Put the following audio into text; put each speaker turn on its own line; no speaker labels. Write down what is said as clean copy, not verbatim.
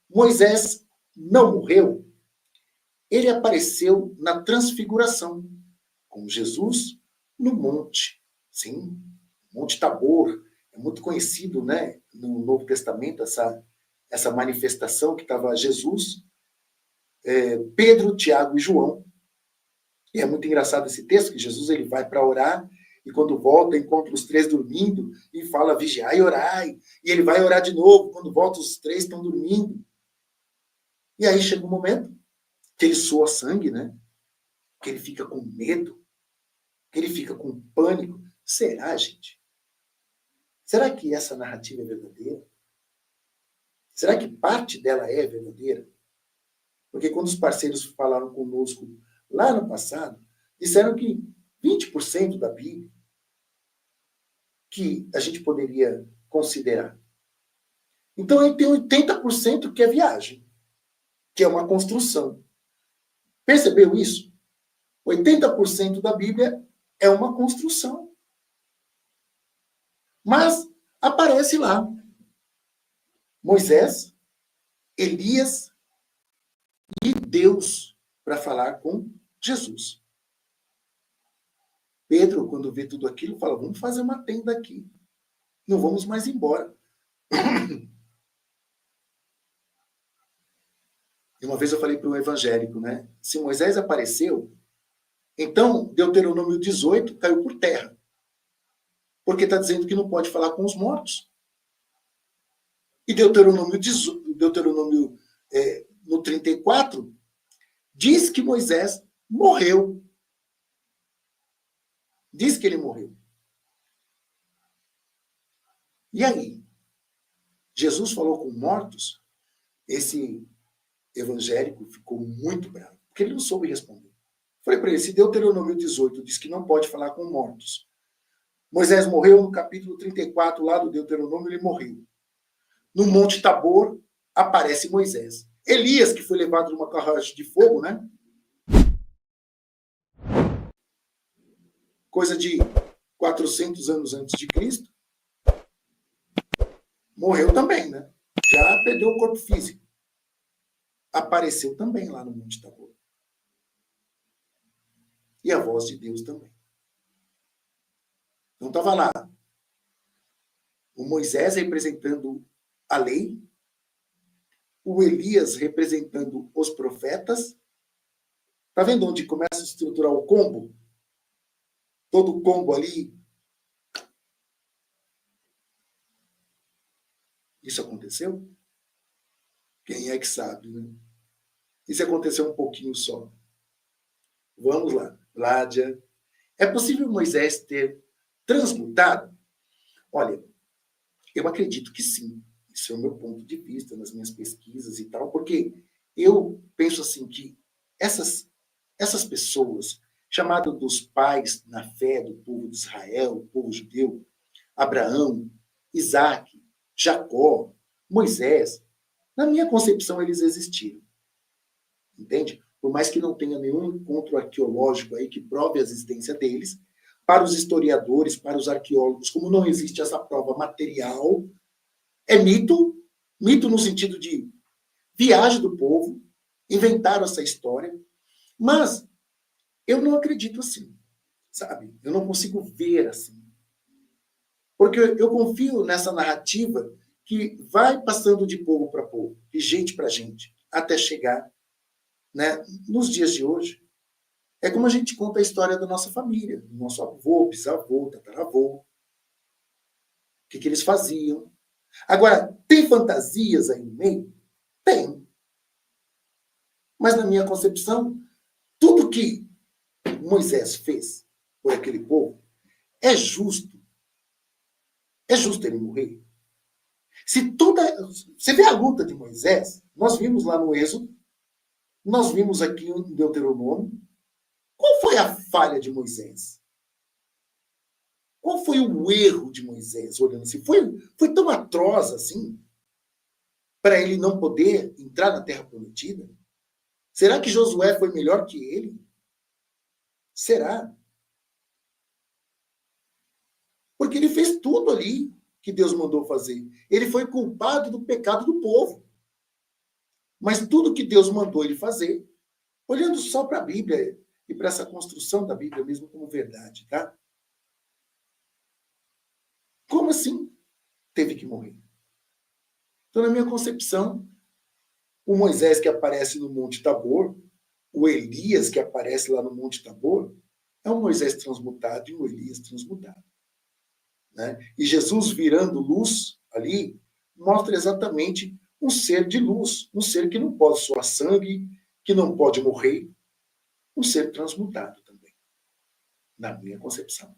Moisés não morreu, ele apareceu na transfiguração, com Jesus no monte. Sim, Monte Tabor. É muito conhecido, né, no Novo Testamento, essa manifestação que estava Jesus, Pedro, Tiago e João. E é muito engraçado esse texto, que Jesus ele vai para orar, e quando volta, encontra os três dormindo, e fala, vigiai e orai. E ele vai orar de novo, quando volta, os três estão dormindo. E aí chega um momento que ele soa sangue, né? Que ele fica com medo, que ele fica com pânico. Será, gente? Será que essa narrativa é verdadeira? Será que parte dela é verdadeira? Porque quando os parceiros falaram conosco lá no passado, disseram que 20% da Bíblia que a gente poderia considerar. Então, aí tem 80% que é viagem, que é uma construção. Percebeu isso? 80% da Bíblia é uma construção. Mas aparece lá Moisés, Elias e Deus para falar com Jesus. Pedro, quando vê tudo aquilo, fala, vamos fazer uma tenda aqui. Não vamos mais embora. E uma vez eu falei para um evangélico, né? Se Moisés apareceu, então Deuteronômio 18 caiu por terra. Porque está dizendo que não pode falar com os mortos. E Deuteronômio no 34 diz que Moisés morreu. Diz que ele morreu. E aí? Jesus falou com mortos? Esse evangélico ficou muito bravo, porque ele não soube responder. Falei para ele, se Deuteronômio 18 diz que não pode falar com mortos, Moisés morreu no capítulo 34, lá do Deuteronômio, ele morreu. No Monte Tabor, aparece Moisés. Elias, que foi levado numa carruagem de fogo, né? Coisa de 400 anos antes de Cristo, morreu também, né? Já perdeu o corpo físico. Apareceu também lá no Monte Tabor. E a voz de Deus também. Então estava lá o Moisés representando a lei, o Elias representando os profetas. Está vendo onde começa a estruturar o combo? Todo o combo ali. Isso aconteceu? Quem é que sabe, né? Isso aconteceu um pouquinho só. Vamos lá. Ládia. É possível Moisés ter transmutado? Olha, eu acredito que sim. Isso é o meu ponto de vista nas minhas pesquisas e tal, porque eu penso assim que essas pessoas, chamadas dos pais na fé do povo de Israel, do povo judeu, Abraão, Isaac, Jacó, Moisés, na minha concepção eles existiram. Entende? Por mais que não tenha nenhum encontro arqueológico aí que prove a existência deles, para os historiadores, para os arqueólogos, como não existe essa prova material, é mito, mito no sentido de viagem do povo, inventaram essa história, mas eu não acredito assim, sabe? Eu não consigo ver assim. Porque eu confio nessa narrativa que vai passando de povo para povo, de gente para gente, até chegar, né, nos dias de hoje. É como a gente conta a história da nossa família, do nosso avô, bisavô, tataravô. O que eles faziam. Agora, tem fantasias aí no meio? Tem. Mas na minha concepção, tudo que Moisés fez por aquele povo é justo. É justo ele morrer. Você vê a luta de Moisés, nós vimos lá no Êxodo, nós vimos aqui em Deuteronômio. Qual foi a falha de Moisés? Qual foi o erro de Moisés, olhando assim? Foi tão atroz assim, para ele não poder entrar na Terra Prometida? Será que Josué foi melhor que ele? Será? Porque ele fez tudo ali que Deus mandou fazer. Ele foi culpado do pecado do povo. Mas tudo que Deus mandou ele fazer, olhando só para a Bíblia e para essa construção da Bíblia mesmo como verdade, tá? Como assim teve que morrer? Então, na minha concepção, o Moisés que aparece no Monte Tabor, o Elias que aparece lá no Monte Tabor, é um Moisés transmutado e um Elias transmutado. Né? E Jesus virando luz ali, mostra exatamente um ser de luz, um ser que não pode suar sangue, que não pode morrer, um ser transmutado também, na minha concepção.